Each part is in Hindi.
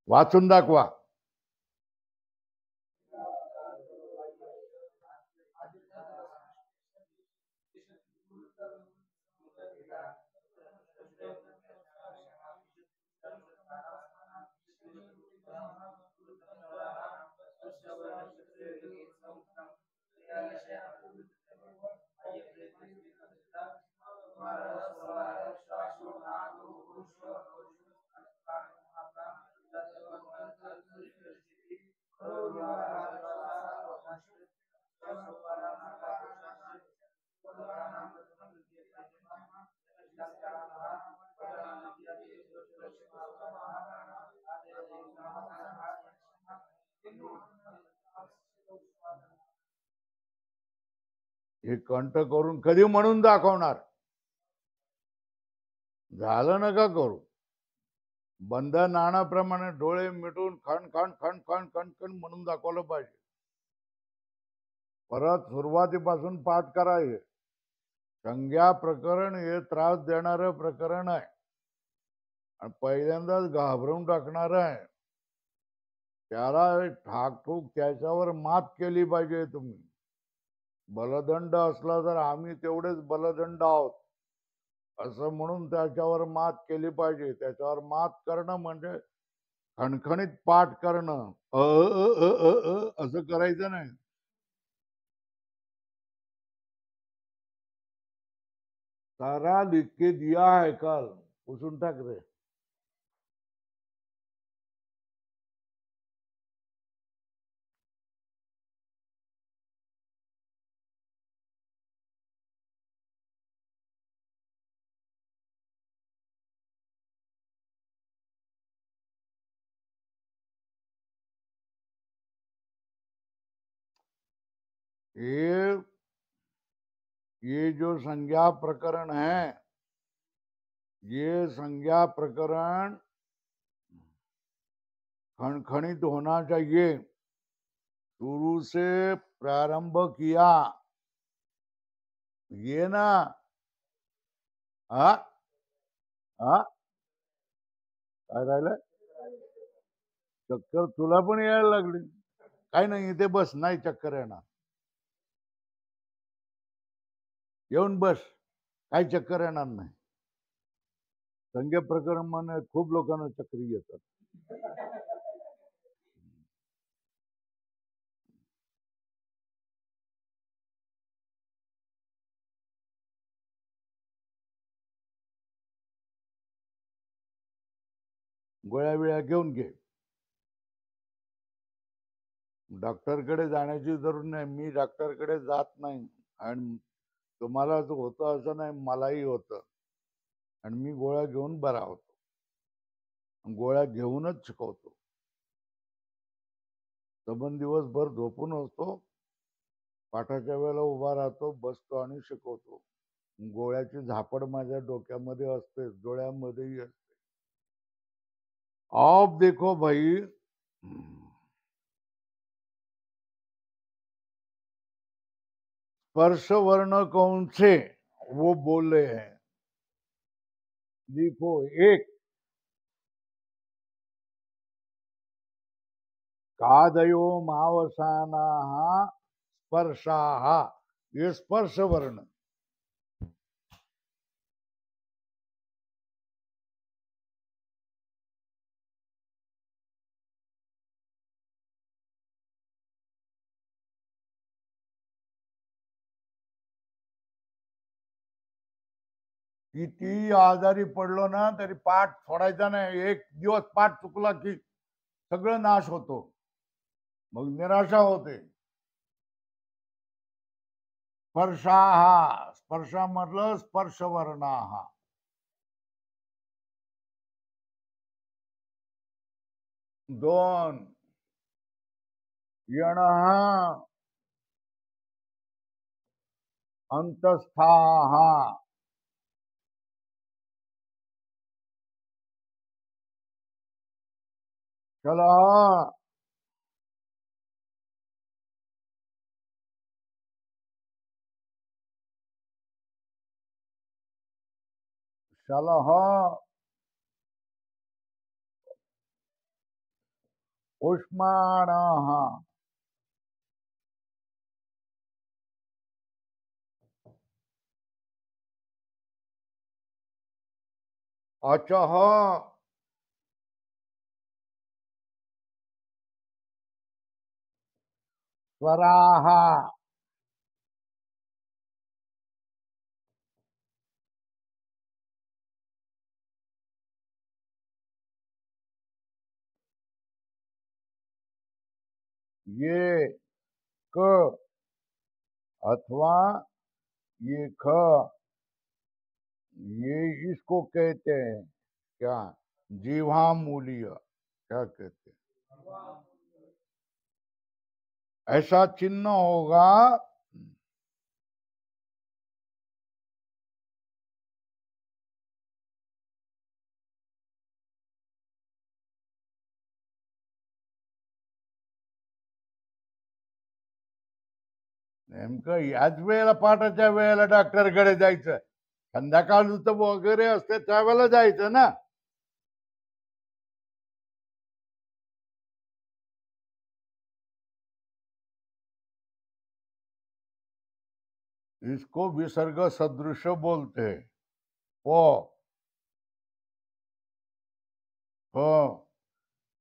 वाचून दाखवा. हे कंठ करून कधी म्हणून दाखवणार? झालं नका करू. बंद नाण्याप्रमाणे डोळे मिटून खण खण खण खण खण खण म्हणून दाखवलं पाहिजे. परत सुरुवातीपासून पाठ करायचे. संज्ञा प्रकरण हे त्रास देणारं प्रकरण आहे आणि पहिल्यांदाच घाबरवून टाकणार आहे. त्याला ठाकठूक त्याच्यावर मात केली पाहिजे. तुम्ही बलदंड असला तर आम्ही तेवढेच बलदंड आहोत असं म्हणून त्याच्यावर मात केली पाहिजे. त्याच्यावर मात करणं म्हणजे खणखणीत पाठ करणं. असं करायचं नाही. सारा लिख के दिया है कल, पुसून टाक रे. ये जो संज्ञा प्रकरण है, ये संज्ञा प्रकरण खनखनित होना चाहिए. शुरू से प्रारंभ किया ये ना. हा हा काय राहिलं? चक्कर तुला पण यायला लागली? काय नाही, इथे बस. नाही चक्कर येणार. येऊन बस, काही चक्कर येणार नाही. संज्ञा प्रकरण म्हणजे खूप लोकांना चक्री येतात. गोळ्या बिळ्या घेऊन घे. डॉक्टरकडे जाण्याची जरूर नाही. मी डॉक्टरकडे जात नाही आणि तुम्हालाच होतं असं नाही, मलाही होतं आणि मी गोळ्या घेऊन बरा होतो. गोळ्या घेऊनच शिकवतो. सबंध दिवसभर झोपून असतो, पाठाच्या वेळेला उभा राहतो, बसतो आणि शिकवतो. गोळ्याची झापड माझ्या डोक्यामध्ये असते, डोळ्यामध्येही असते. आप देखो भाई, स्पर्श वर्ण कौन से वो बोल रहे हैं. लिखो. एक, कादयो मावसाना स्पर्शाहा, ये स्पर्श वर्ण. किती आजारी पडलो ना तरी पाठ सोडायचा नाही. एक दिवस पाठ चुकला की सगळं नाश होतो, मग निराशा होते. स्पर्शाहा, स्पर्शामधलं स्पर्शवर्णाहा. दोन, यणः अंतस्थाहा. शलः शलः उष्माणः। अचः स्वराः। ये क अथवा ये ख, ये इसको कहते हैं क्या? जीवा मूल्य। क्या कहते हैं? ऐसा चिन्ह होगा। नेमकं याच वेळेला पाठाच्या वेळेला डॉक्टरकडे जायचं. संध्याकाळचं वगैरे असते त्यावेळेला जायचं ना. इसको विसर्ग सदृश बोलते हैं। ओ हो,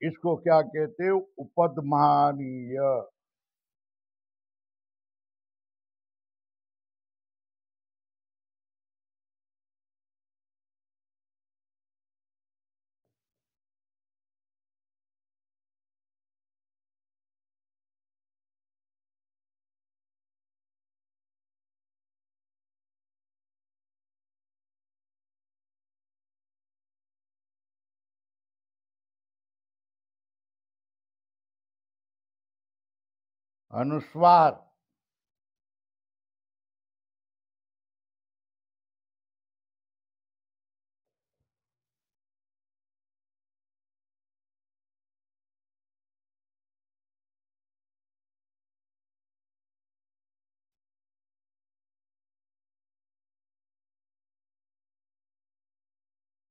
इसको क्या कहते हैं? उपदमानीय। अनुस्वार।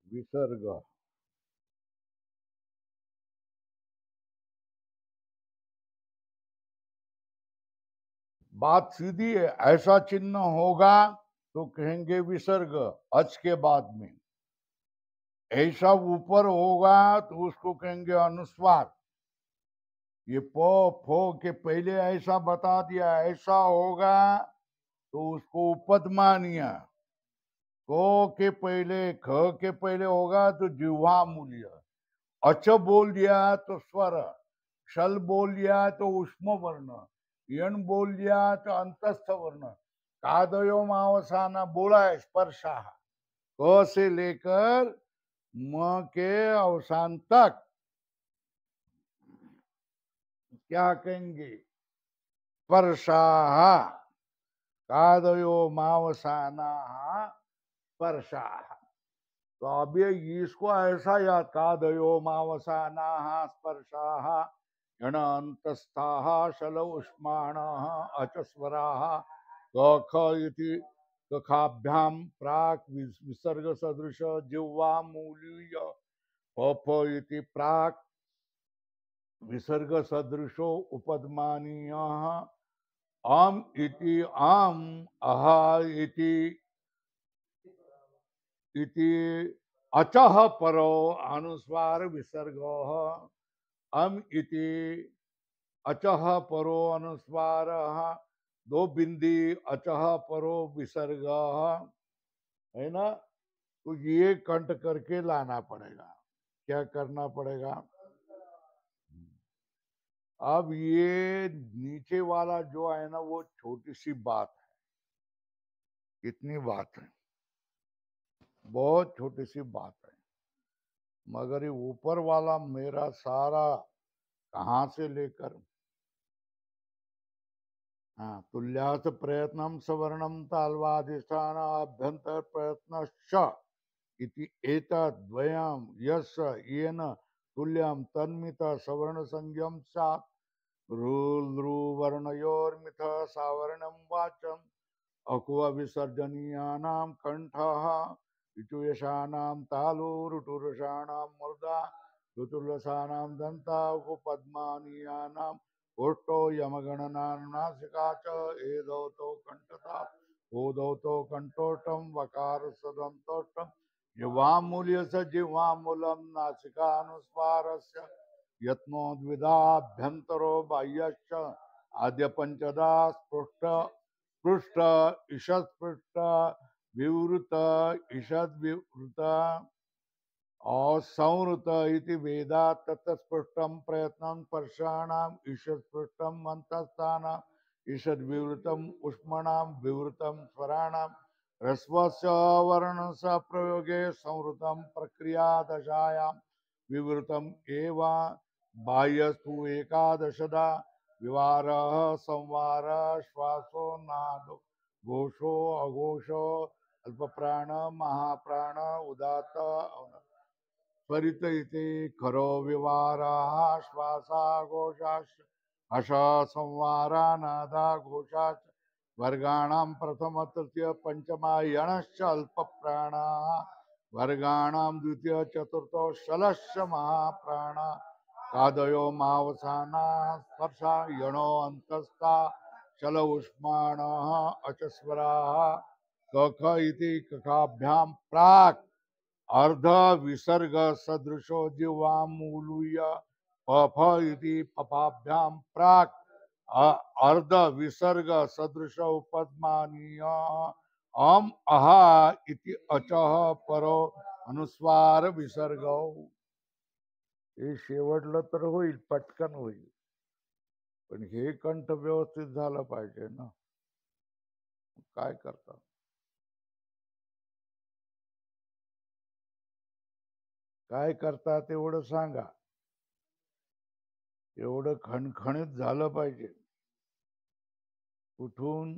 विसर्ग। बात सीधी है। ऐसा चिन्ह होगा तो कहेंगे विसर्ग अच के बाद में। ऐसा ऊपर होगा तो उसको कहेंगे अनुस्वार। ये प फो के पहले ऐसा बता दिया, ऐसा होगा तो उसको उपद मानिया। को के पहले ख के पहले होगा तो जिह्वा मूल्य। अच बोल दिया तो स्वर। शल बोल दिया तो उष्म वर्ण। यण बोल दिया तो अंतस्थ वर्ण। कादयो मावसाना बोला है स्पर्शा। क से लेकर म के अवसान तक क्या कहेंगे? स्पर्शाः। कादयो मावसाना स्पर्शाः। तो अब ये इसको ऐसा याद, कादयो मावसाना स्पर्शाः यण अंतस्थाः शल उष्माणः अचस्वराः क ख इति कखाभ्यां प्राक् विसर्ग सदृश जिह्वा मूलीय प इति प्राक् विसर्ग सदृशो उपदमानीयः आम इति आम अहा इति अचः परो अनुस्वार विसर्ग अम इति अचः परो अनुस्वार दो बिंदी अचः परो विसर्ग है ना। तो ये कंठ करके लाना पड़ेगा। क्या करना पड़ेगा? अब ये नीचे वाला जो है ना वो छोटी सी बात है। कितनी बात है? बहुत छोटी सी बात है। मगर ये ऊपर वाला मेरा सारा कहाँ से लेकर, हाँ, तुल्यास प्रयत्नम सवर्णम तालवाधिष्ठान अभ्यंतर प्रयत्न इति एतद्वयम् यस्य येन तुल्यं तन्मित सवर्ण संज्ञम स्यात् ऋवर्णयोर्मिथ सावर्णं वाचम् अकुव विसर्जनीयानां कंठः इचुयशानां तालु ऋटुरसाणां मूर्धा चतुर्लसानां दन्ता उपपद्मानीयानां ओष्ठो यमगणनासिका च एदौतो कण्ठता ओदौतो कण्ठोष्ठं वकारसदन्तोष्ठं जिह्वामूल्यस्य जिह्वामूलं नासिकानुस्वारस्य यत्नोद्विदाभ्यन्तरो बाह्यश्च आद्य पंचदा स्पृष्ट पृष्ठ ईषत् पृष्ठ विवृत ईषद विवृत असंवृत इति वेदा तत्स्पृष्टं प्रयत्नं स्पर्शाणाम् ईषत् स्पृष्टं अन्तःस्थानाम् ईषद् विवृतम् उष्मणां विवृतं स्वराणां ह्रस्वस्य वर्णस्य प्रयोगे संवृतं प्रक्रिया दशायां विवृतम् एव बाह्यस्तु एकादशदा विवारः संवारः श्वासो नादो घोषो अघोषो अल्पप्राण महाप्राण उदात्त त्वरित इति खरो विवाराः श्वासा घोषाश्च हस संवारा नादा घोषाश्च वर्गाणां प्रथम तृतीय पंचमा यणश्च अल्पप्राणाः वर्गाणां द्वितीय चतुर्थो शलश्च महाप्राणा कादयो मावसाना स्पर्शा यणो अंतस्था शल उष्माणः अचस्वराः कख इति कखाभ्यां प्राक् अर्ध विसर्ग सदृशो जिह्वामूलूय पफ इति पपाभ्यां प्राक् अर्ध विसर्ग सदृशो पद्मानीय अम अहा इति अचः परो अनुस्वार विसर्ग हे शेवटलं तर होईल, पटकन होईल, पण हे कंठ व्यवस्थित झालं पाहिजे ना. काय करता, काय करता तेवढं सांगा. एवढं खणखणीत झालं पाहिजे. कुठून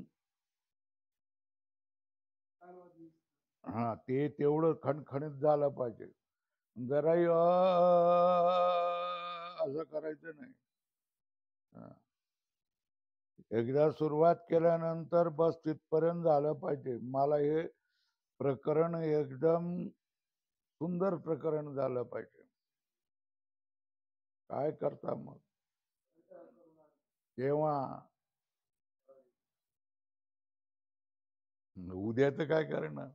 हा ते तेवढं खणखणीत झालं पाहिजे. जराही असं करायचं नाही. एकदा सुरुवात केल्यानंतर बस तिथपर्यंत झालं पाहिजे. मला हे प्रकरण एकदम सुंदर प्रकरण झालं पाहिजे. काय करता मग तेव्हा उद्याचं काय करणार.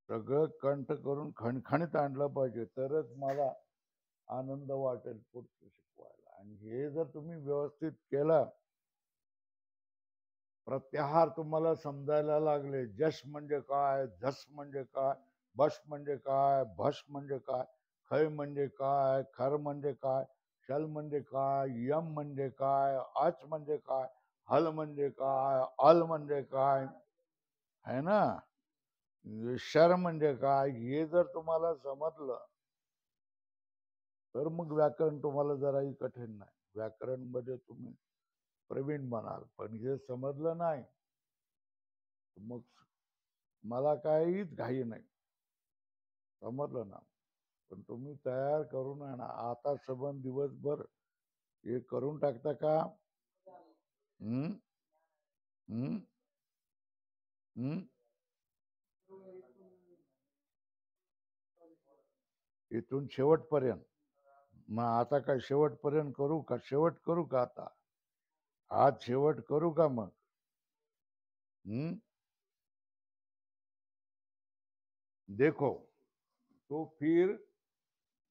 सगळं कंठ करून खणखणीत आणलं पाहिजे, तरच मला आनंद वाटेल पुढचं शिकवायला. आणि हे जर तुम्ही व्यवस्थित केलं, प्रत्याहार तुम्हाला समजायला लागले. जश म्हणजे काय, झस म्हणजे काय, बश म्हणजे काय, भश म्हणजे काय, खय म्हणजे काय, खर म्हणजे काय, शल म्हणजे काय, यम म्हणजे काय, अच म्हणजे काय, हल म्हणजे काय, अल म्हणजे काय, है ना, शर म्हणजे काय, हे जर तुम्हाला समजलं तर मग व्याकरण तुम्हाला जराही कठीण नाही. व्याकरण मध्ये तुम्ही प्रवीण बनाल. पण हे समजलं नाही मग मला काहीच घाई नाही. समजलं ना. पण तुम्ही तयार करून आणा. आता सबंध दिवसभर हे करून टाकता का. हम्म हम्म हम्म इथून शेवटपर्यंत. मग आता काय शेवटपर्यंत करू का. शेवट करू का आता. आज शेवट करू का मग. देखो तो फिर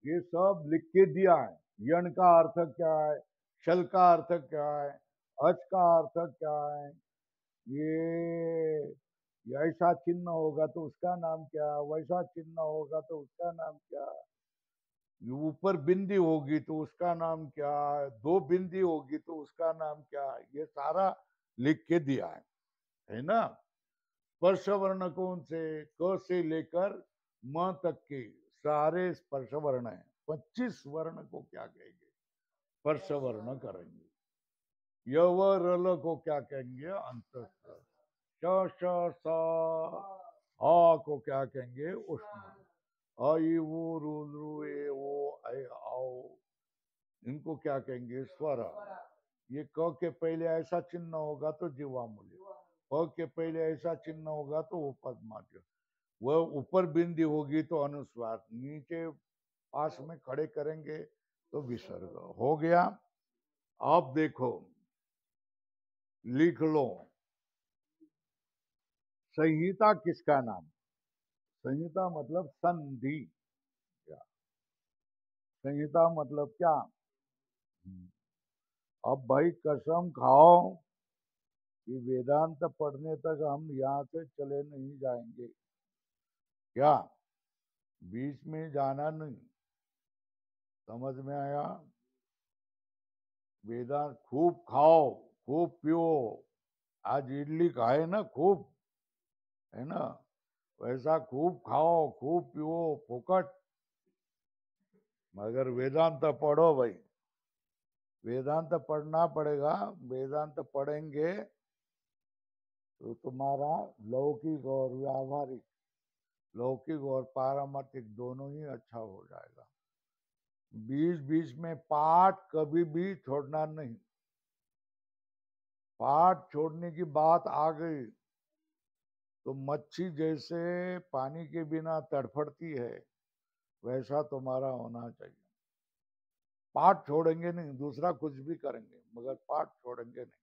ये सब लिख के दिया है. यण का अर्थ क्या है, शल का अर्थ क्या है, अच का अर्थ क्या है, ये ऐसा चिन्ह होगा तो उसका नाम क्या, वैसा चिन्ह होगा तो उसका नाम क्या, ऊपर बिंदी होगी तो उसका नाम क्या, दो बिंदी होगी तो उसका नाम क्या, ये सारा लिख के दिया है ना. स्पर्श वर्ण कौन से, क से लेकर म तक के सारे स्पर्श वर्ण है. 25 वर्ण को क्या कहेंगे, स्पर्श वर्ण करेंगे. य व रल को क्या कहेंगे, अंतस्थ. श श स आ को क्या कहेंगे, उष्ण. अ ई वो रु रु ए ओ ऐ औ, इनको क्या कहेंगे, स्वर. ये क के पहले ऐसा चिन्ह होगा तो जीवामूल्य, प के पहले ऐसा चिन्ह होगा तो उपपदमाद्य, वह ऊपर बिंदी होगी तो अनुस्वार, नीचे पास में खड़े करेंगे तो विसर्ग हो गया। अब देखो, लिख लो, संहिता किसका नाम? संहिता मतलब संधि। क्या संहिता मतलब क्या? अब भाई कसम खाओ कि वेदांत पढ़ने तक हम यहाँ से चले नहीं जाएंगे। क्या बीच में जाना नहीं? समझ में आया? वेदांत खूब खाओ, खूब पियो। आज इडली खाए ना खूब, है ना? वैसा खूब खाओ, खूब पियो, फोकट, मगर वेदांत पढ़ो भाई। वेदांत पढ़ना पड़ेगा। वेदांत पढ़ेंगे तो तुम्हारा लौकिक और व्यावहारिक, लौकिक और पारमार्थिक दोनों ही अच्छा हो जाएगा। बीच बीच में पाठ कभी भी छोड़ना नहीं। पाठ छोड़ने की बात आ गई तो मच्छी जैसे पानी के बिना तड़फड़ती है, वैसा तुम्हारा होना चाहिए। पाठ छोड़ेंगे नहीं, दूसरा कुछ भी करेंगे मगर पाठ छोड़ेंगे नहीं,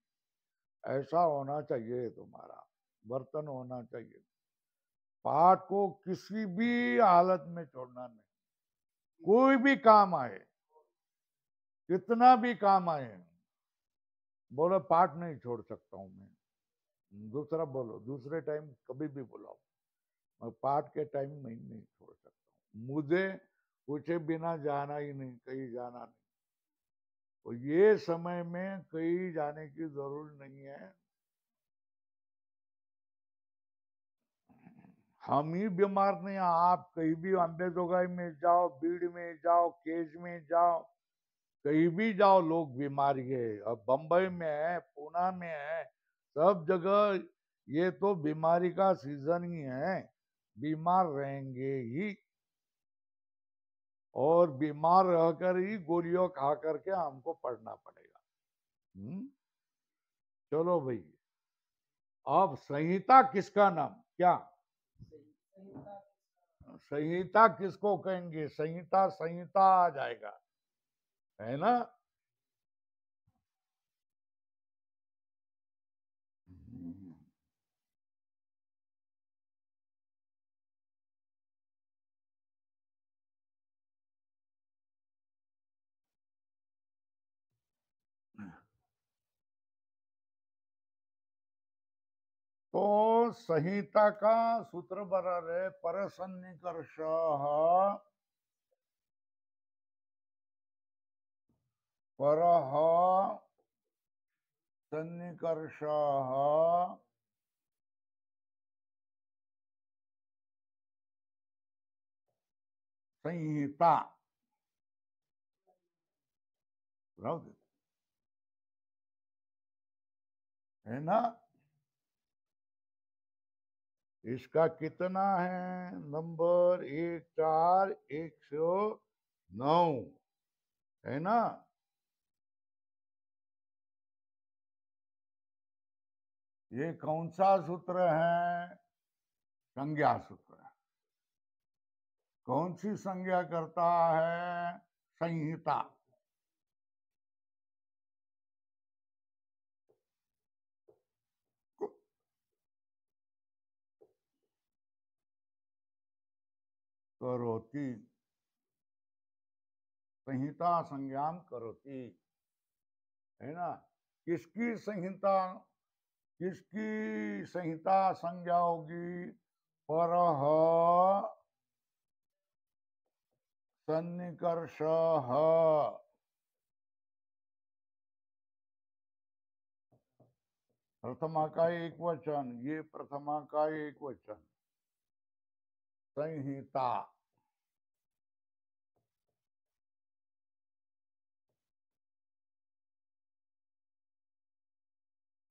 ऐसा होना चाहिए तुम्हारा बर्तन होना चाहिए। पाठ को किसी भी हालत में छोड़ना नहीं। कोई भी काम आए, कितना भी काम आए, बोलो पाठ नहीं छोड़ सकता हूं मैं। दूसरा बोलो, दूसरे टाइम कभी भी बुलाओ, मैं पाठ के टाइम में नहीं छोड़ सकता हूँ। मुझे पूछे बिना जाना ही नहीं, कहीं जाना नहीं। तो ये समय में कहीं जाने की जरूरत नहीं है। हम ही बीमार नहीं, आप कहीं भी अंबेजोगाई में जाओ, बीड़ में जाओ, केज में जाओ, कहीं भी जाओ, लोग बीमारी है। अब बंबई में है, पूना में है, सब जगह ये तो बीमारी का सीजन ही है। बीमार रहेंगे ही, और बीमार रहकर ही गोलियों खा करके हमको पढ़ना पड़ेगा। चलो भाई, अब संहिता किसका नाम? क्या संहिता किसको कहेंगे? संहिता संहिता आ जाएगा, है ना? तो संहिता का सूत्र बराबर है परसन्निकर्ष पर सन्निकर्ष संहिता, है ना? इसका कितना है नंबर? 14109, है ना? ये कौन सा सूत्र है? संज्ञा सूत्र। कौन सी संज्ञा करता है? संहिता। करोति, संहिता संज्ञान करोति, है ना? किसकी संहिता, किसकी संहिता संज्ञा होगी? पर सन्निकर्ष। प्रथमा का एक वचन, ये प्रथमा का एक वचन, संहिता।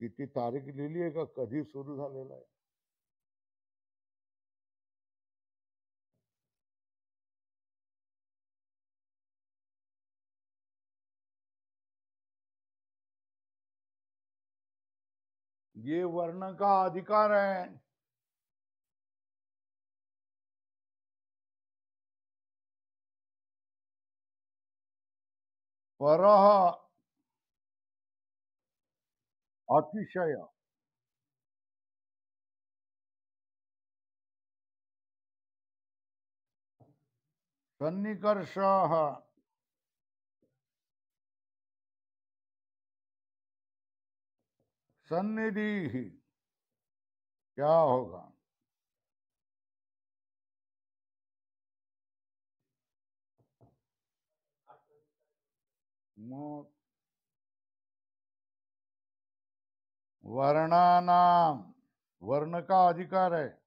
किती तारीख लिहिली आहे का? कधी सुरू झालेला आहे? ये वर्ण का अधिकार है। परः अतिशय सन्निकर्षः सन्निधि क्या होगा? वर्णानाम, वर्ण का अधिकार है।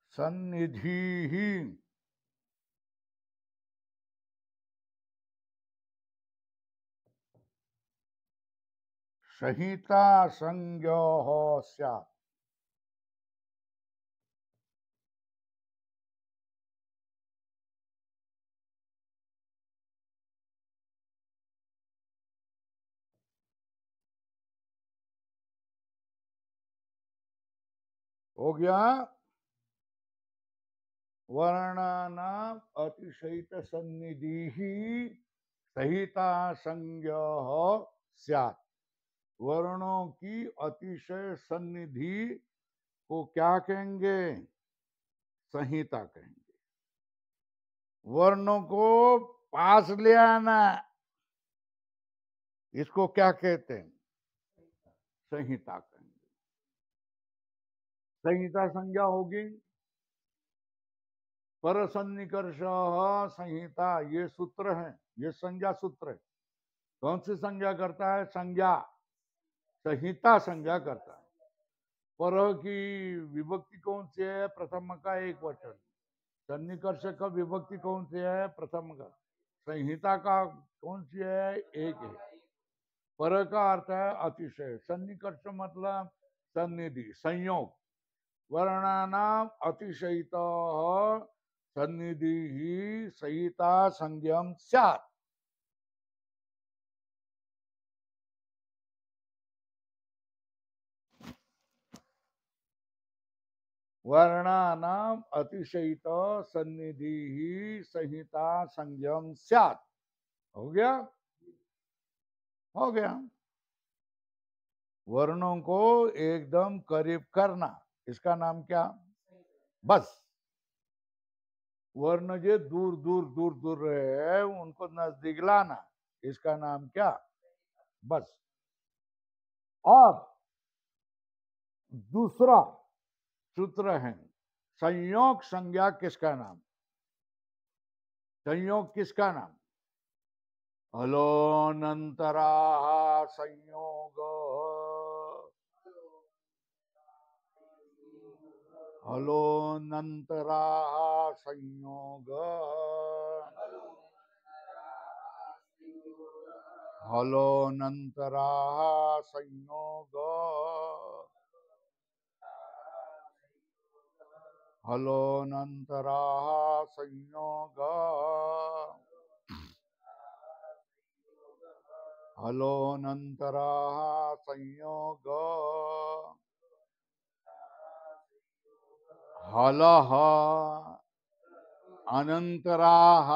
सन्निधि ही संहिता संज्ञो स्यात्। हो गया। वर्णानाम अतिशयित सन्निधि ही संहिता संज्ञो स्यात्। वर्णों की अतिशय सन्निधि को क्या कहेंगे? संहिता कहेंगे। वर्णों को पास ले आना, इसको क्या कहते हैं? संहिता कहेंगे। संहिता संज्ञा होगी। पर सन्निकर्ष संहिता, ये सूत्र है, ये संज्ञा सूत्र है। कौन सी संज्ञा करता है? संज्ञा। संहिता संज्ञा करता है। पर की विभक्ति कौन सी है? प्रथम का एक वचन। सन्निकर्ष का विभक्ति कौन सी है? प्रथम का। संहिता का कौन सी है? एक है। पर का अर्थ है अतिशय। सन्निकर्ष मतलब सन्निधि, संयोग। वर्णानाम अतिशयित सन्निधि ही संहिता संज्ञम स्यात्। वर्णानाम अतिशयित सन्निधि ही संहिता संज्ञम स्यात्। हो गया? हो गया। वर्णों को एकदम करीब करना, इसका नाम क्या? बस। वर्ण जो दूर दूर दूर दूर रहे उनको नजदीक लाना, इसका नाम क्या? बस। अब दूसरा सूत्र है संयोग संज्ञा। किसका नाम? संयोग किसका नाम? हलोनंतरा संयोग। हलोनंतरा संयोग। हलोनंतरा संयोग। हलोनंतरा संयोग। हलोनंतरा संयोग। हलः अनंतराः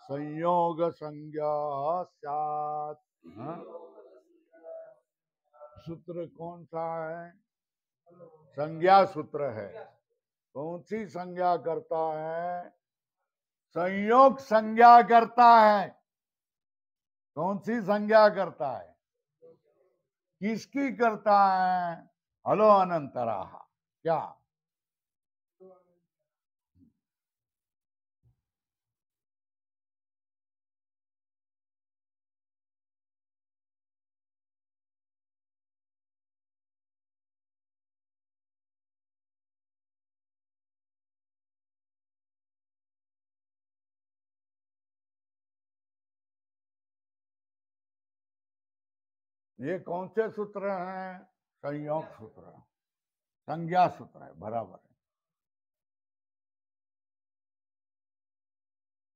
संयोग संज्ञा स्यात्। हाँ? सूत्र कौन सा है? संज्ञा सूत्र है। कौन सी संज्ञा करता है? संयोग संज्ञा करता है। कौन सी संज्ञा करता है? किसकी करता है? हलो अनंतराः। क्या? ये कौन से सूत्र हैं? संयोग सूत्र, संज्ञा सूत्र है, बराबर है।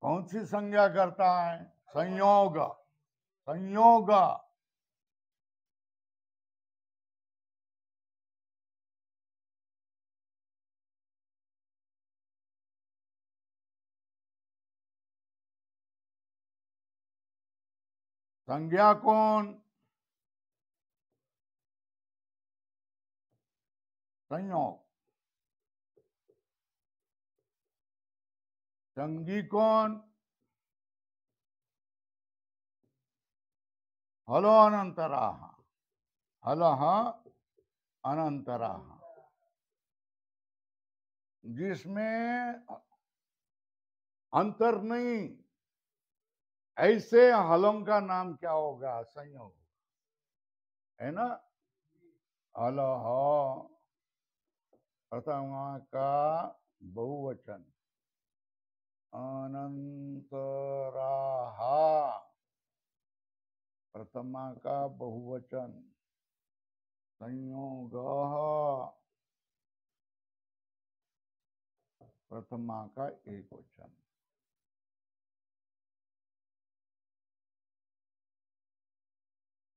कौन सी संज्ञा करता है? संयोग, संयोग। संज्ञा कौन? संयोग। संगी कौन? हलो अनंतराः, हलः अनंतराः। जिसमें अंतर नहीं, ऐसे हलों का नाम क्या होगा? संयोग, है ना। हलः प्रथमा का बहुवचन, अनंतराः प्रथमा का बहुवचन, संयोगः प्रथमा का एक वचन।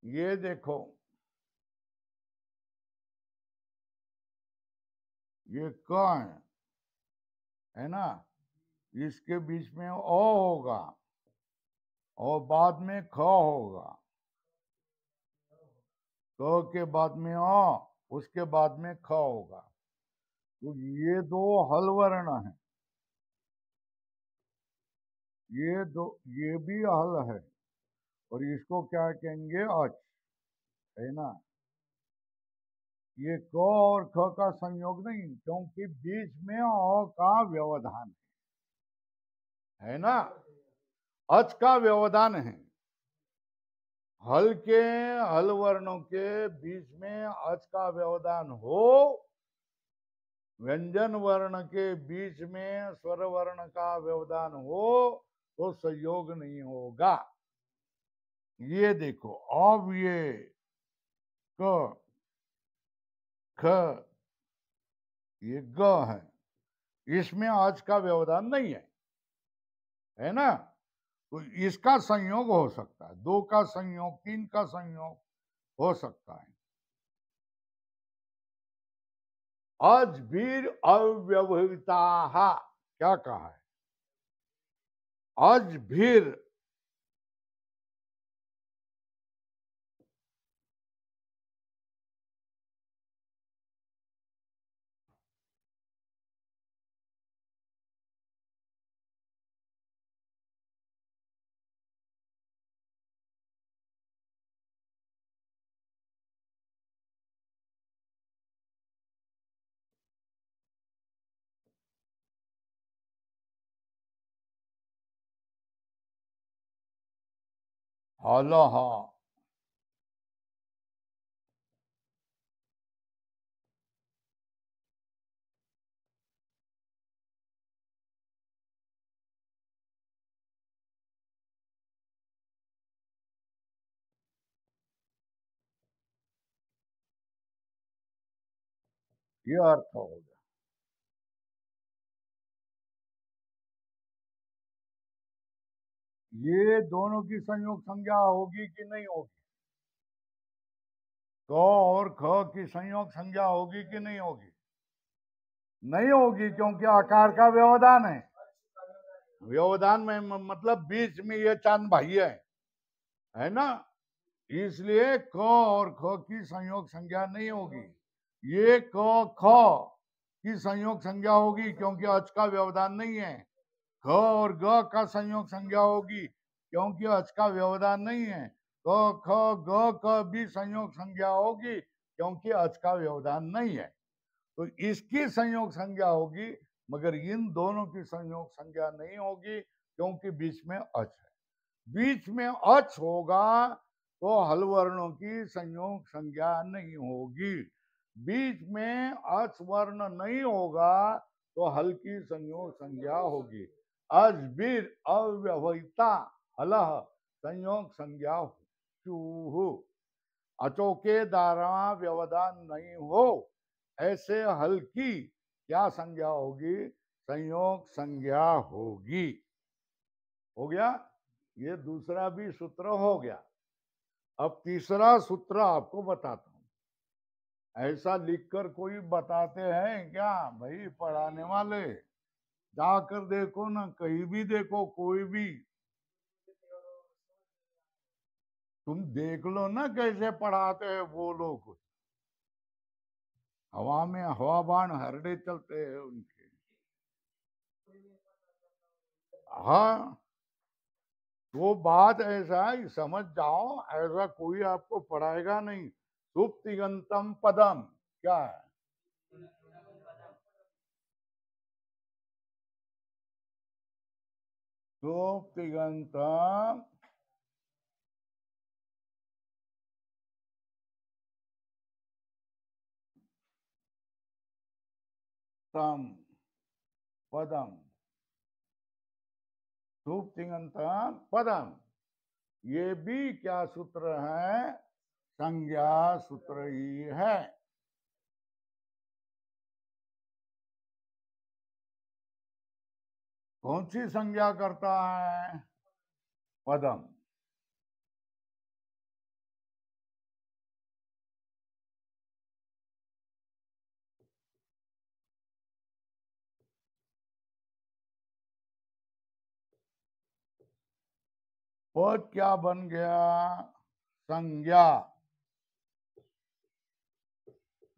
ये देखो, ये क है ना, इसके बीच में ओ होगा और बाद में ख होगा, क के बाद में ओ, उसके बाद में ख होगा। तो ये दो हल वर्ण है, ये भी हल है, और इसको क्या कहेंगे? अच, है ना। ये क और ख का संयोग नहीं, क्योंकि बीच में अ का व्यवधान है ना, अच का व्यवधान है। हल के, हल वर्णों के बीच में अच का व्यवधान हो, व्यंजन वर्ण के बीच में स्वर वर्ण का व्यवधान हो, तो संयोग नहीं होगा। ये देखो, अब ये क, ख, ये ग है, इसमें आज का व्यवधान नहीं है ना। तो इसका संयोग हो सकता है, दो का संयोग, तीन का संयोग हो सकता है। आज भी अव्यवहिता, क्या कहा है? आज भी, हलह, ये अर्थ हो गया। ये दोनों की संयोग संज्ञा होगी कि नहीं होगी? क और ख की संयोग संज्ञा होगी कि नहीं होगी? नहीं होगी, क्योंकि आकार का व्यवधान है। व्यवधान में मतलब बीच में ये चांद भाई है ना, इसलिए क और ख की संयोग संज्ञा नहीं होगी। ये क ख की संयोग संज्ञा होगी, क्योंकि अच का व्यवधान नहीं है। ख और ग का संयोग संज्ञा होगी, क्योंकि अच का व्यवधान नहीं है। क ख ग क भी संयोग संज्ञा होगी, क्योंकि अच का व्यवधान नहीं है। तो इसकी संयोग संज्ञा होगी, मगर इन दोनों की संयोग संज्ञा नहीं होगी, क्योंकि बीच में अच है। बीच में अच होगा तो हल वर्णों की संयोग संज्ञा नहीं होगी। बीच में अच वर्ण नहीं होगा तो हल की संयोग संज्ञा होगी। अजबीर अव्यवहिता हलह संयोग संज्ञा चूहु। अचोके द्वारा व्यवधान नहीं हो, ऐसे हल की क्या संज्ञा होगी? संयोग संज्ञा होगी। हो गया, ये दूसरा भी सूत्र हो गया। अब तीसरा सूत्र आपको बताता हूं। ऐसा लिखकर कोई बताते हैं क्या भाई पढ़ाने वाले? जाकर देखो ना, कहीं भी देखो, कोई भी तुम देख लो ना कैसे पढ़ाते हैं वो लोग। हवा में हवाबान हरड़े चलते हैं उनके। हाँ, वो बात ऐसा है, समझ जाओ, ऐसा कोई आपको पढ़ाएगा नहीं। सुप्तिगंतम पदम क्या है? सुप्तिगंतम तम पदम, सुप्तिगंतम पदम, ये भी क्या सूत्र है? संज्ञा सूत्र ही है। कौन सी संज्ञा करता है? पदम। पद क्या बन गया? संज्ञा।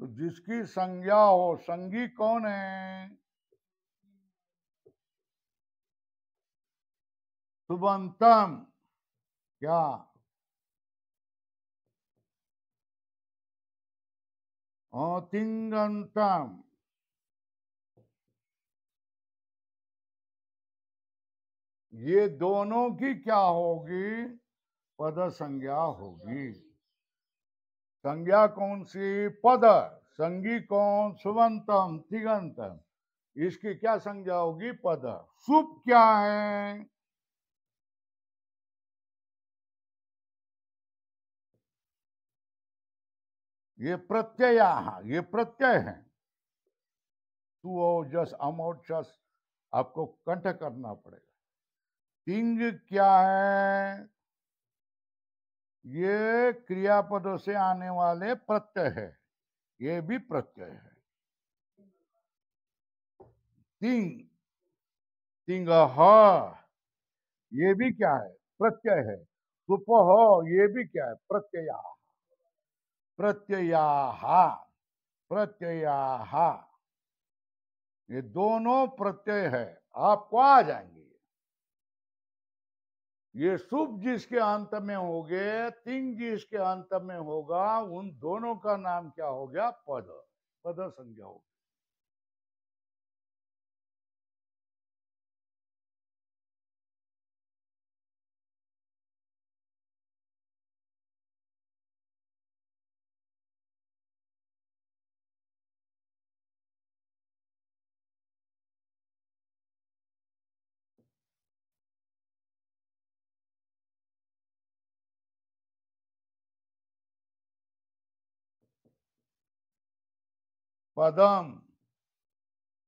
तो जिसकी संज्ञा हो, संगी कौन है? सुबंतम क्या? तिंगंतम। ये दोनों की क्या होगी? पद संज्ञा होगी। संज्ञा कौन सी? पद। संगी कौन? सुबंतम तिगंतम। इसकी क्या संज्ञा होगी? पद। सुप क्या है? ये प्रत्यय, ये प्रत्यय है। तू और जस, अम और चस आपको कंठ करना पड़ेगा। तिंग क्या है? ये क्रियापदों से आने वाले प्रत्यय है, ये भी प्रत्यय है। तिंग, तिंग ये भी क्या है? प्रत्यय है। सुपह, ये भी क्या है? प्रत्यया। प्रत्यया, प्रत्यया, ये दोनों प्रत्यय है। आपको आ जाएंगे। ये शुभ जिसके अंत में हो गए, तिंग जिसके अंत में होगा, उन दोनों का नाम क्या हो गया? पद। पद संज्ञा हो। पदम,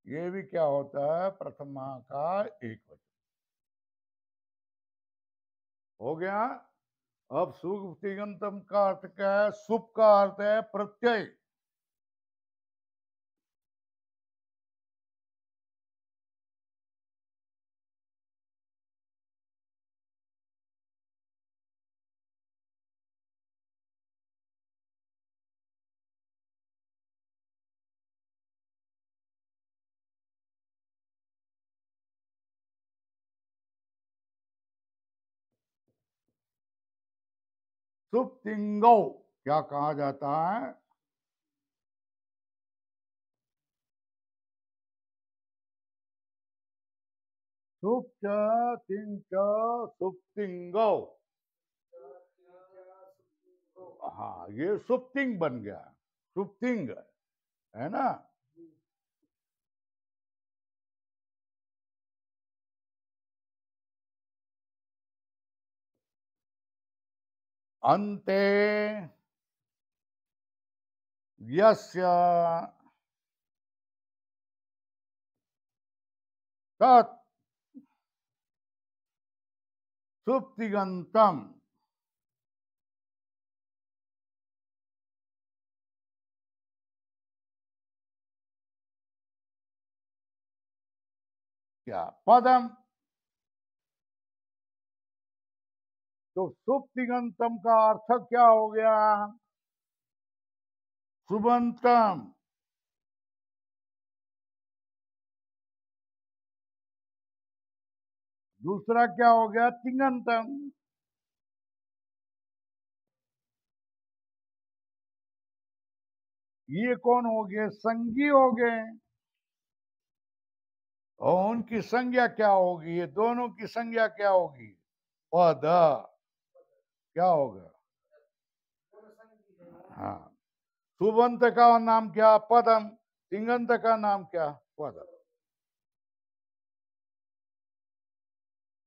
ये भी क्या होता है? प्रथमा का एक वचन। हो गया। अब सुख तिगंतम का अर्थ क्या है? सुप का अर्थ है प्रत्यय। सुप तिंगो क्या कहा जाता है? सुप तिंग सुप तिंगो। हाँ, ये सुप्तिंग बन गया। सुप्तिंग है ना। अंते यस्य तत् सुप्तिगंतम। क्या पदम? तो सुप्तिगंतम का अर्थ क्या हो गया? सुबंतम। दूसरा क्या हो गया? तिंगंतम। ये कौन हो गए? संगी हो गए। और उनकी संज्ञा क्या होगी? ये दोनों की संज्ञा क्या होगी? पद। क्या होगा? हाँ। सुबंत का नाम क्या? पदम। तिंगंत का नाम क्या? पदम।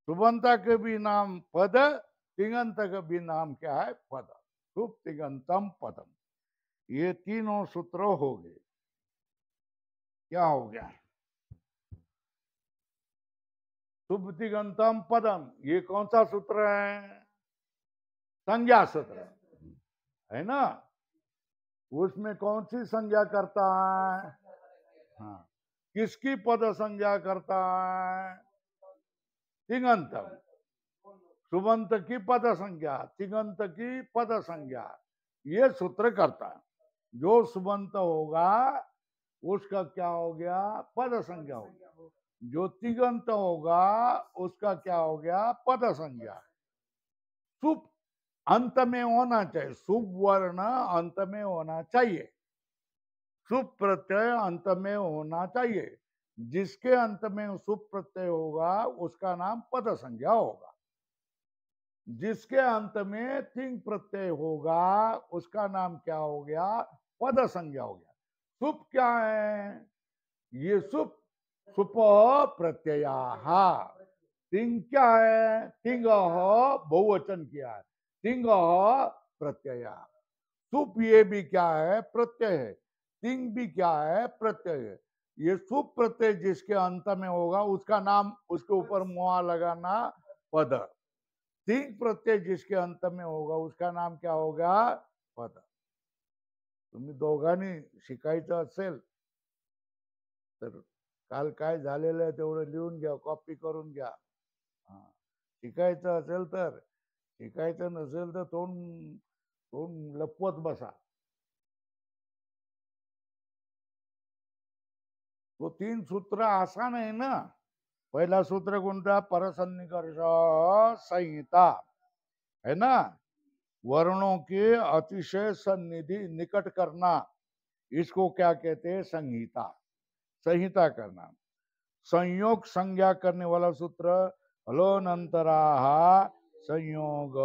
सुबंता के भी नाम पद, तिंगंत का भी नाम क्या है? पद। सुप तिगंतम पदम। ये तीनों सूत्र हो गए। क्या हो गया? शुभ तिगंतम पदम, ये कौन सा सूत्र है? संज्ञा सूत्र है ना। उसमें कौन सी संज्ञा करता है? हाँ। किसकी पद संज्ञा करता है? तिगंतम। सुबंत की पद संज्ञा, तिगंत की पद संज्ञा, ये सूत्र करता है। जो सुबंत होगा उसका क्या हो गया? पद संज्ञा हो गया। जो तिगंत होगा उसका क्या हो गया? पद संज्ञा। शुभ अंत में होना चाहिए, शुभ वर्ण अंत में होना चाहिए, शुभ प्रत्यय अंत में होना चाहिए। जिसके अंत में शुभ प्रत्यय होगा उसका नाम पद संज्ञा होगा। जिसके अंत में तिंग प्रत्यय होगा उसका नाम क्या हो गया? पद संज्ञा हो गया। सुप क्या है? ये सुप, सुप प्रत्यया। तिंग क्या है? तिंग बहुवचन किया है। तिंग प्रत्यया। सुप ये भी क्या है? प्रत्यय है। तिंग भी क्या है? प्रत्यय है। ये सुप प्रत्यय जिसके अंत में होगा उसका नाम, उसके ऊपर मुआ लगाना, पद। तिंग प्रत्यय जिसके अंत में होगा उसका नाम क्या होगा? पद। तुम्ही दोघांनी शिकायचं असेल तर काल काय झालेलं आहे तेवढं लिहून घ्या, कॉपी करून घ्या. शिकायचं असेल तर, शिकायचं नसेल तर तोंड तोंड लपवत बसा. तो 3 सूत्र आसान आहे ना. पहिला सूत्र कोणता? परसन्निकर्ष संहिता है ना. वर्णों के अतिशय सन्निधि निकट करना, इसको क्या कहते हैं? संहिता। संहिता करना। संयोग संज्ञा करने वाला सूत्र हलोनंतरा संयोग।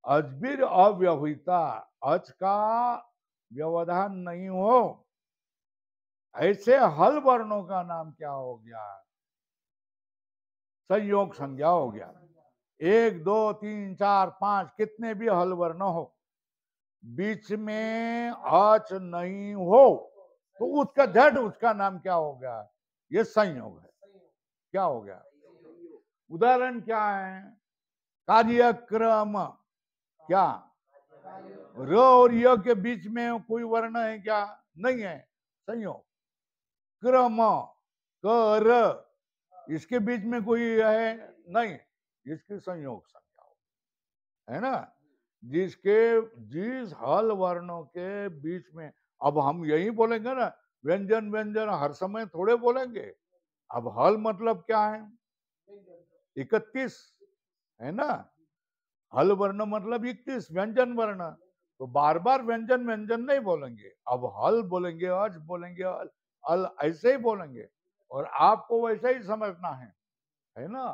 अजबिर अव्यवहिता, अज का व्यवधान नहीं हो, ऐसे हल वर्णों का नाम क्या हो गया? संयोग संज्ञा हो गया। 1 2 3 4 5 कितने भी हल वर्ण हो, बीच में अच नहीं हो तो उसका झट उसका नाम क्या हो गया? ये संयोग है। क्या हो गया? उदाहरण क्या है? कार्यक्रम। क्या? र और य के बीच में कोई वर्ण है क्या? नहीं है। संयोग। क्रम, कर, इसके बीच में कोई है? नहीं। इसकी संयोग संज्ञा हो, है ना। जिसके जिस हल वर्णों के बीच में, अब हम यही बोलेंगे ना, व्यंजन व्यंजन हर समय थोड़े बोलेंगे। अब हल मतलब क्या है? 31 है ना। हल वर्ण मतलब 31 व्यंजन वर्ण। तो बार बार व्यंजन व्यंजन नहीं बोलेंगे, अब हल बोलेंगे, अज बोलेंगे, अल ऐसे ही बोलेंगे और आपको वैसे ही समझना है ना।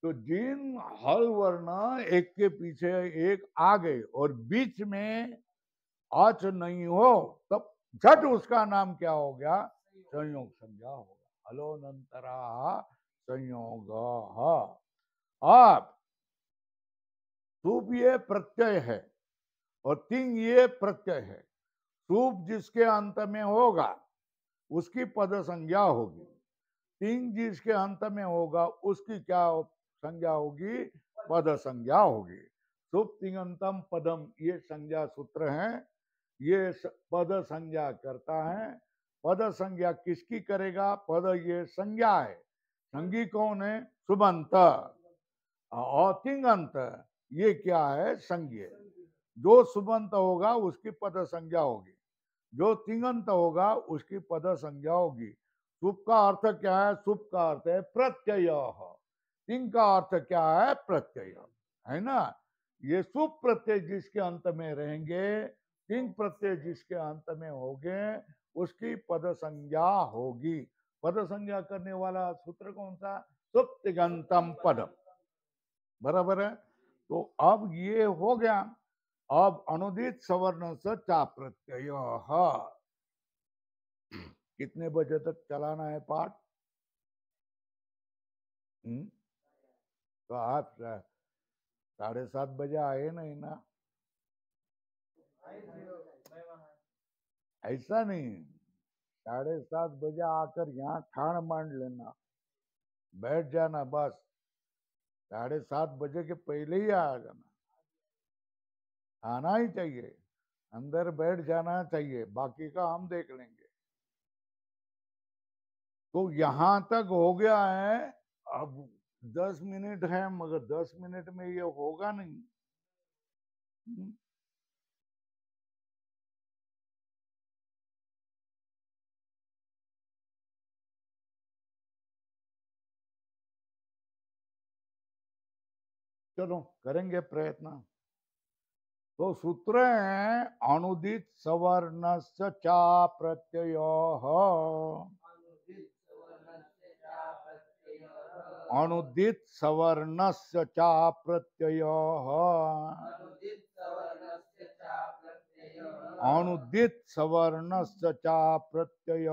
तो जिन हल वर्ण एक के पीछे एक आ गए और बीच में अच नहीं हो, तब झट उसका नाम क्या हो गया? संयोग संज्ञा होगा। हलोनंतरा संयोग। अब सुप ये प्रत्यय है और तिंग ये प्रत्यय है। सुप जिसके अंत में होगा उसकी पद संज्ञा होगी। तिंग जिसके अंत में होगा उसकी क्या संज्ञा होगी? पद संज्ञा होगी। सुप तिंगंतम पदम, ये संज्ञा सूत्र है। ये पद संज्ञा करता है। पद संज्ञा किसकी करेगा? पद ये संज्ञा है। संगी कौन है? सुबंत। और तिंगंत ये क्या है? संज्ञ। जो सुबंत होगा उसकी पद संज्ञा होगी, जो तिंगंत होगा उसकी पद संज्ञा होगी। सुप का अर्थ क्या है? सुप का अर्थ है प्रत्यय। तिंग का अर्थ क्या है? प्रत्यय, है ना। ये सुप प्रत्यय जिसके अंत में रहेंगे, तिंग प्रत्यय जिसके अंत में होंगे, उसकी पद संज्ञा होगी। पद संज्ञा करने वाला सूत्र कौन सा? सुप तिगंतम पदम। बराबर है। तो अब ये हो गया। अब अनुदित सवर्ण से चा प्रत्यय। कितने बजे तक चलाना है पाठ? तो आप 7:30 बजे आए नहीं ना? ऐसा नहीं, 7:30 बजे आकर यहाँ ठाण मान लेना, बैठ जाना बस। 7:30 बजे के पहले ही आ जाना, आना ही चाहिए, अंदर बैठ जाना चाहिए, बाकी का हम देख लेंगे। तो यहाँ तक हो गया है। अब 10 मिनट है, मगर 10 मिनट में ये होगा नहीं। चलो करेंगे प्रयत्न। तो सूत्र है अनुदित सवर्ण चा प्रत्यय। अनुदित सवर्ण चा प्रत्यय। अनुदित सवर्ण चा प्रत्यय।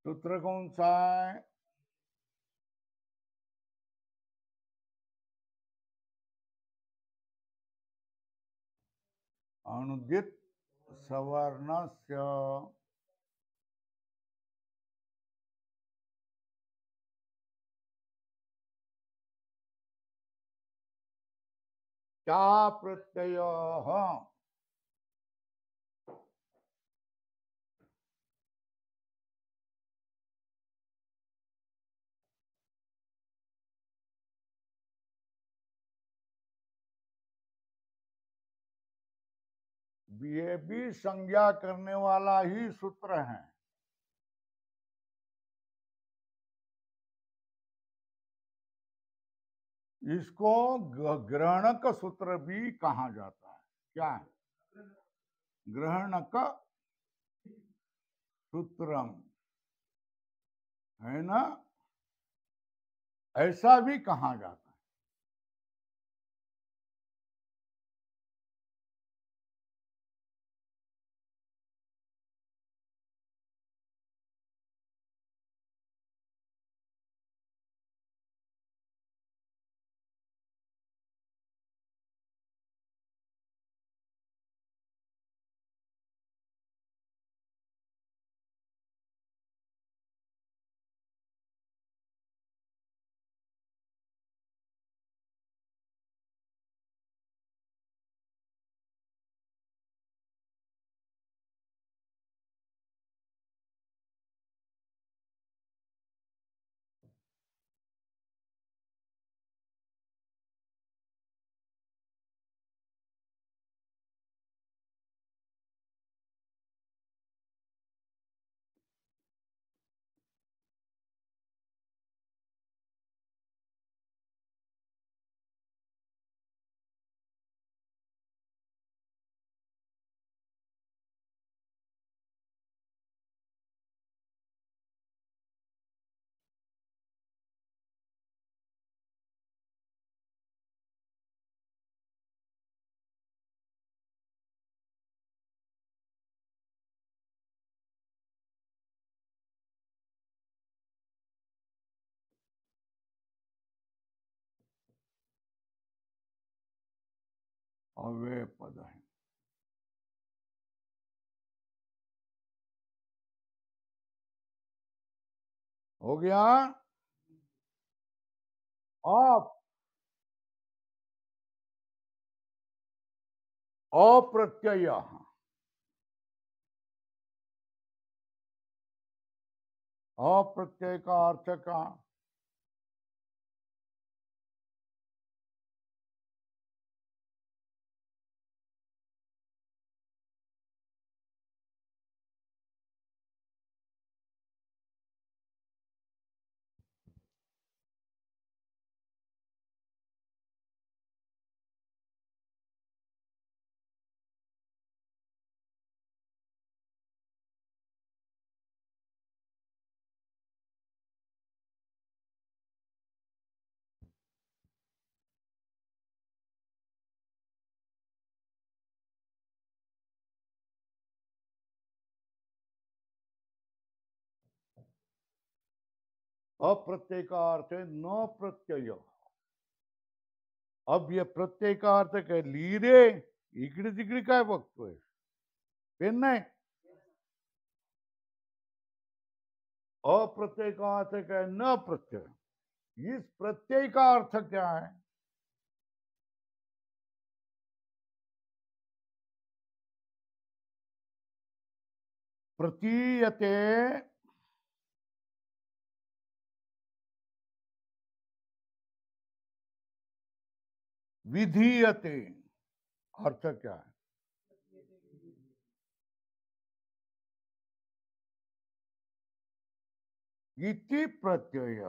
सूत्र कौन सा है? अनुदित सवर्णस्य चा प्रत्यय। ये भी संज्ञा करने वाला ही सूत्र है। इसको ग्रहणक सूत्र भी कहा जाता है। क्या है? ग्रहणक सूत्रम, है ना, ऐसा भी कहा जाता है। अव्यय पद है। हो गया। अप्रत्यय, अप्रत्यय का अर्थ क्या? अप्रत्यय का अर्थ है न प्रत्यय। अब ये प्रत्यय का अर्थ काय? ली रे, इकडे तिकडे काय बघतोय? पेन नाही? अप्रत्यय का अर्थ क्या है? न प्रत्यय। इस प्रत्यय का अर्थ क्या है? प्रतीयते, विधीयते। अर्थ क्या है? इति प्रत्यय।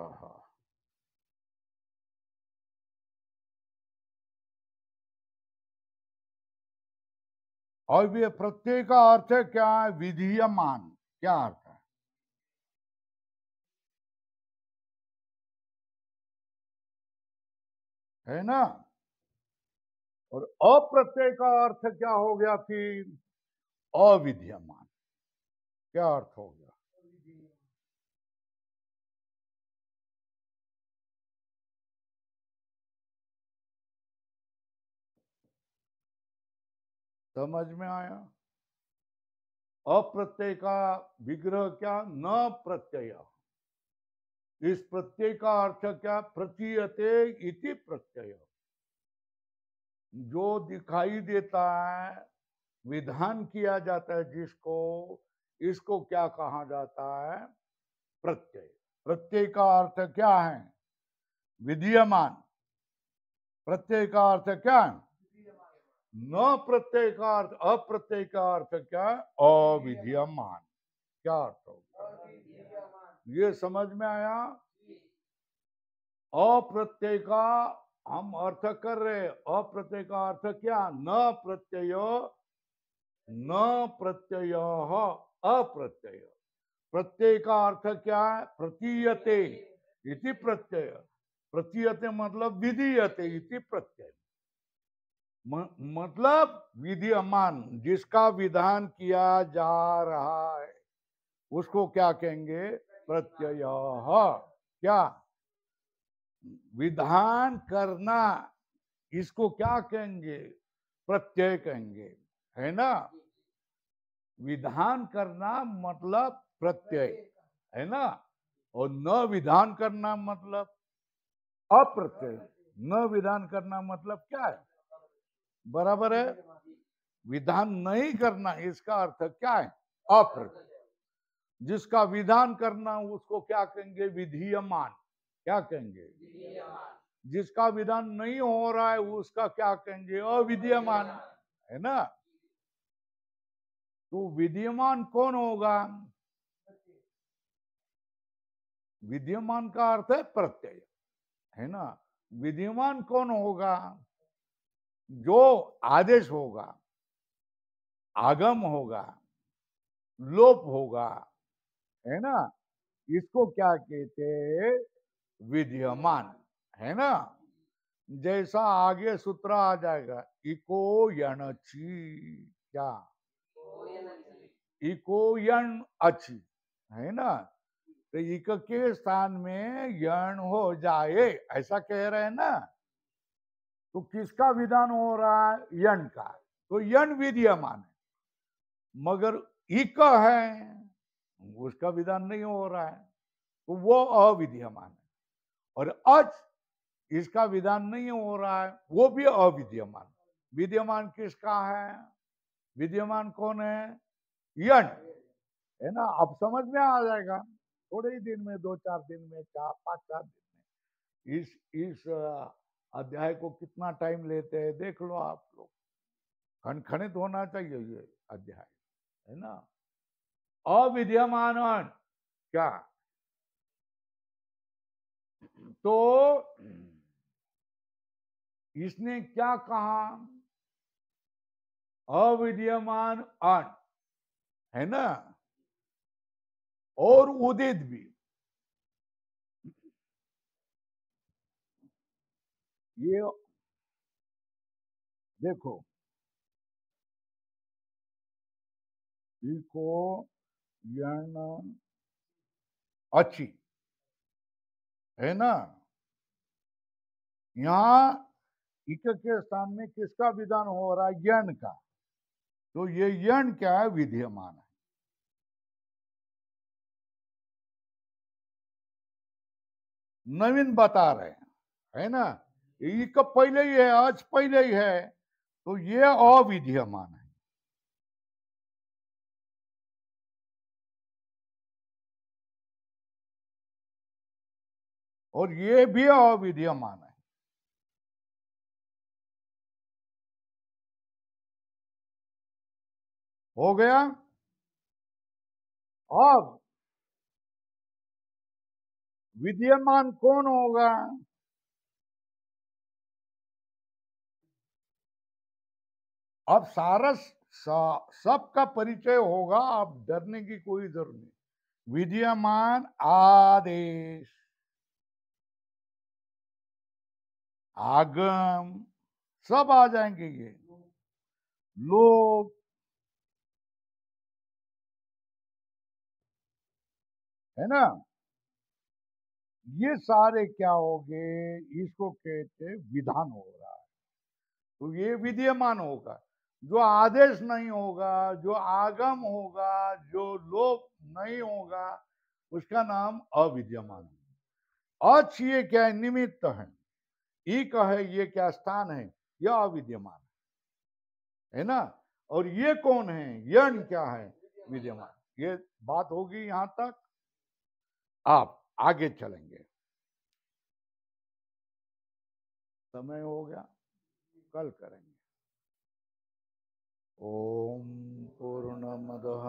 और ये प्रत्यय का अर्थ क्या है? विधीयमान। क्या अर्थ है ना? और अप्रत्यय का अर्थ क्या हो गया फिर? अविधीयमान। क्या अर्थ हो गया? समझ में आया? अप्रत्यय का विग्रह क्या? न प्रत्यय। इस प्रत्यय का अर्थ क्या? प्रतीयते इति प्रत्यय। जो दिखाई देता है, विधान किया जाता है जिसको, इसको क्या कहा जाता है? प्रत्यय। प्रत्यय का अर्थ क्या है? विधीयमान। प्रत्यय का अर्थ क्या है? न प्रत्यय का अर्थ, अप्रत्यय का अर्थ क्या है? अविधीयमान। क्या अर्थ होगा? ये समझ में आया? अप्रत्यय का हम अर्थ कर रहे। अप्रत्यय का अर्थ क्या? न प्रत्यय, न प्रत्यय, अप्रत्यय। प्रत्यय का अर्थ क्या है? प्रतीयते इति प्रत्यय। प्रतीयते मतलब विधीयते इति प्रत्यय। मतलब विधीयमान, जिसका विधान किया जा रहा है उसको क्या कहेंगे? प्रत्यय। क्या? विधान करना, इसको क्या कहेंगे? प्रत्यय कहेंगे। है ना? विधान करना मतलब प्रत्यय, है ना? और न विधान करना मतलब अप्रत्यय। न विधान करना मतलब क्या है? बराबर है? विधान नहीं करना, इसका अर्थ क्या है? अप्रत्यय। जिसका विधान करना उसको क्या कहेंगे? विधीयमान। क्या कहेंगे? जिसका विधान नहीं हो रहा है उसका क्या कहेंगे? अविधीयमान। है ना? तो विधीयमान कौन होगा? विद्यमान का अर्थ है प्रत्यय। है ना? विद्यमान कौन होगा? जो आदेश होगा, आगम होगा, लोप होगा। है ना? इसको क्या कहते हैं? विद्यमान। है ना? जैसा आगे सूत्र आ जाएगा, इको यणची। क्या? इको यण अच्छी। है ना? तो इक के स्थान में यण हो जाए, ऐसा कह रहे हैं ना? तो किसका विधान हो रहा है? यण का। तो यण विद्यमान है, मगर इक है उसका विधान नहीं हो रहा है, तो वो अविद्यमान है। और अच इसका विधान नहीं हो रहा है, वो भी अविद्यमान। विद्यमान किसका है? विद्यमान कौन है? यण है ना। अब समझ में आ जाएगा, थोड़े ही दिन में, 2-4 दिन में, 4-5-4 दिन में। इस अध्याय को कितना टाइम लेते हैं देख लो आप लोग। खनखनित होना चाहिए ये अध्याय, है ना। अविद्यमान क्या? तो इसने क्या कहा? अविद्यमान अण, है ना, और उदित भी। ये देखो, इको यण अच्छी, है ना। यहाँ इक के स्थान में किसका विधान हो रहा है? यण का। तो ये यण क्या है? विद्यमान है। नवीन बता रहे हैं, है ना। इक पहले ही है, आज पहले ही है, तो ये अविद्यमान है। और ये भी अविद्यमान है। हो गया। अब विद्यमान कौन होगा? अब सारस सबका परिचय होगा, अब डरने की कोई जरूरत नहीं। विद्यमान, आदेश, आगम, सब आ जाएंगे ये। लोग, है ना, ये सारे क्या हो गए? इसको कहते विधान हो रहा है। तो ये विद्यमान होगा। जो आदेश नहीं होगा, जो आगम होगा, जो लोप नहीं होगा, उसका नाम अविद्यमान है। अच ये क्या है? निमित्त है। एक है, ये क्या स्थान है? यह अविद्यमान है ना। और ये कौन है? यण क्या है? विद्यमान। ये बात होगी यहां तक। आप आगे चलेंगे। समय हो गया, कल करेंगे। ओम पूर्णमदः